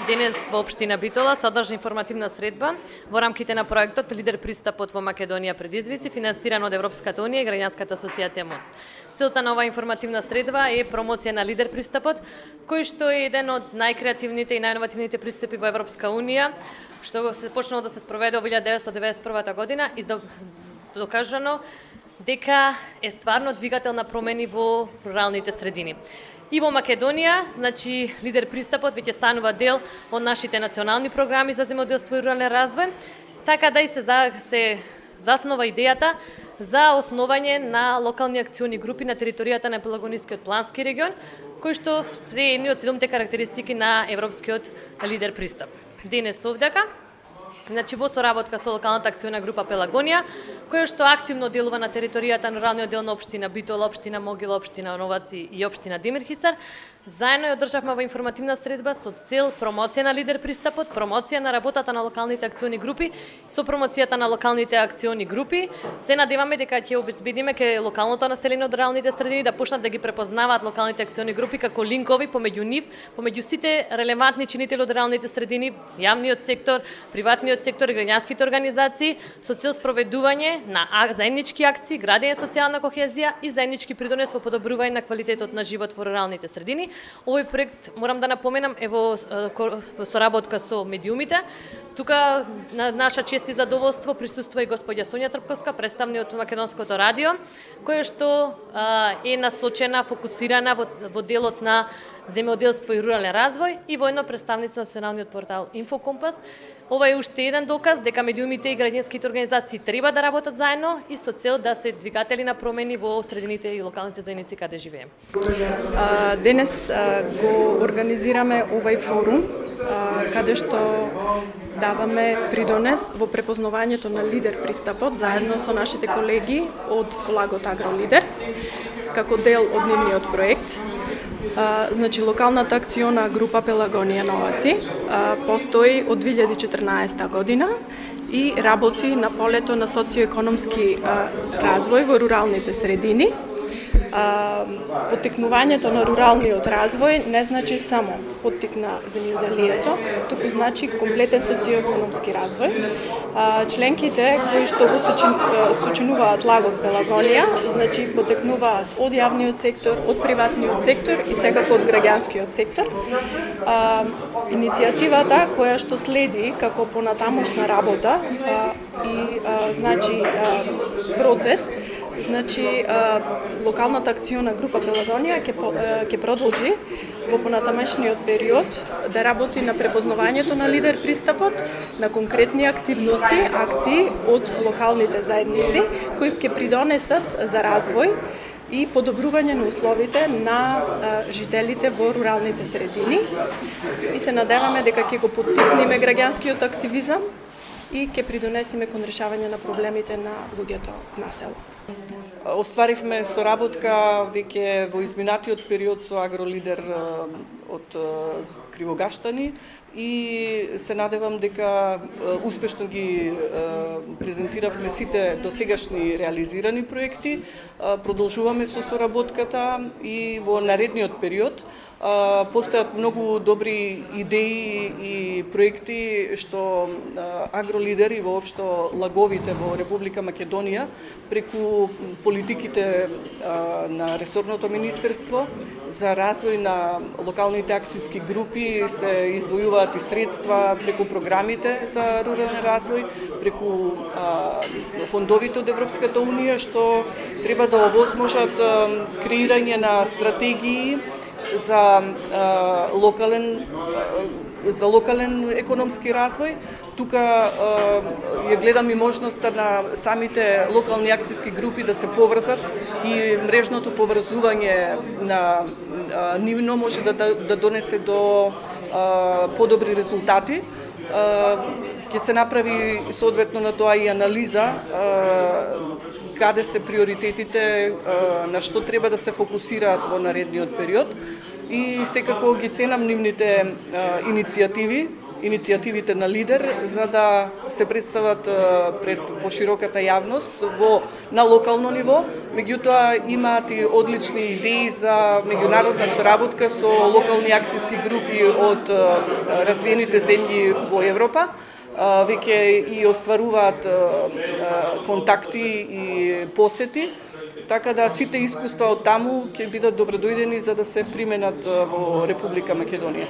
Денес во општина Битола се одржа информативна средба во рамките на проектот Лидер пристапот во Македонија предизвици, финансиран од Европската унија и Граѓанската асоциација МОСТ. Целта на оваа информативна средба е промоција на Лидер пристапот, кој што е еден од најкреативните и најиновативните пристапи во Европска унија, што се почнало да се спроведе во 1991 година и докажано дека е стварно двигател на промени во руралните средини. И во Македонија, значи, Лидер пристапот веќе станува дел од нашите национални програми за земјоделство и рурален развој, така да и се заснова идејата за основање на локални акциони групи на територијата на Пелагонискиот плански регион, кои што се едни од 7 карактеристики на европскиот Лидер пристап. Денес овдека, значи во соработка со локалната акциона група Пелагонија, која што активно делува на територијата на руралниот дел на општина Битола, општина Могила, општина Новаци и општина Димирхисар, заедно ја одржавме во информативна средба со цел промоција на Лидер пристапот, промоција на работата на локалните акциони групи, со промоцијата на локалните акциони групи. Се надеваме дека ќе обезбедиме ке локалното население од руралните средини да почнат да ги препознаваат локалните акциони групи како линкови помеѓу нив, помеѓу сите релевантни чинители од руралните средини, јавниот сектор, приватниот сектор и граѓанските организации, со цел спроведување на заеднички акции, градење социјална кохезија и заеднички придонес во подобрување на квалитетот на живот во руралните средини. Овој проект, морам да напоменам, е во соработка со медиумите. Тука на наша чест и задоволство присуства и господја Сонја Трпковска, представник од Македонското радио, која што е насочена, фокусирана во делот на земјоделство и рурален развој и воедно представници на националниот портал Инфокомпас. Ова е уште еден доказ дека медиумите и граѓанските организации треба да работат заедно и со цел да се двигатели на промени во средините и локалните заедници каде живееме. Денес го организираме овај форум каде што даваме придонес во препознавањето на Лидер пристапот заедно со нашите колеги од Лагот Агролидер како дел од нивниот проект. Значи, локалната акциона група Пелагонија Новаци постои од 2014 година и работи на полето на социоекономски развој во руралните средини. Поттикнувањето на руралниот развој не значи само поттик на земјоделието, туку значи комплетен социоекономски развој. Членките кои што го сочинуваат Лагот Пелагонија, значи поттикнуваат од јавниот сектор, од приватниот сектор и секако од граѓанскиот сектор. Иницијативата која што следи како понатамошна работа и значи процес, значи локалната акциона група Пелагонија ќе продолжи во понатамошниот период да работи на препознавањето на Лидер пристапот, на конкретни активности, акции од локалните заедници кои ќе придонесат за развој и подобрување на условите на жителите во руралните средини. И се надеваме дека ќе го поттикнеме граѓанскиот активизам и ќе придонесеме кон решавање на проблемите на луѓето на село. Остваривме соработка веќе во изминатиот период со Агролидер од Кривогаштани и се надевам дека успешно ги презентиравме сите досегашни реализирани проекти. Продолжуваме со соработката и во наредниот период. Постојат многу добри идеи и проекти што Агролидер и воопшто лаговите во Република Македонија преку политиките на ресорното министерство за развој на локалните акциски групи се издвојуваат и средства преку програмите за рурален развој, преку фондовите од Европската унија што треба да овозможат креирање на стратегии за локален економски развој. Тука ја гледам и можноста на самите локални акциски групи да се поврзат и мрежното поврзување на нивно може да донесе до подобри резултати. Ќе се направи соодветно на тоа и анализа каде се приоритетите, на што треба да се фокусираат во наредниот период. и секако ги ценам нивните иницијативите на Лидер за да се представат пред пошироката јавност на локално ниво. Меѓутоа имаат и одлични идеи за меѓународна соработка со локални акцијски групи од развиените земји во Европа. Веќе и остваруваат контакти и посети, така да сите искуства од таму ќе бидат добредојдени за да се применат во Република Македонија.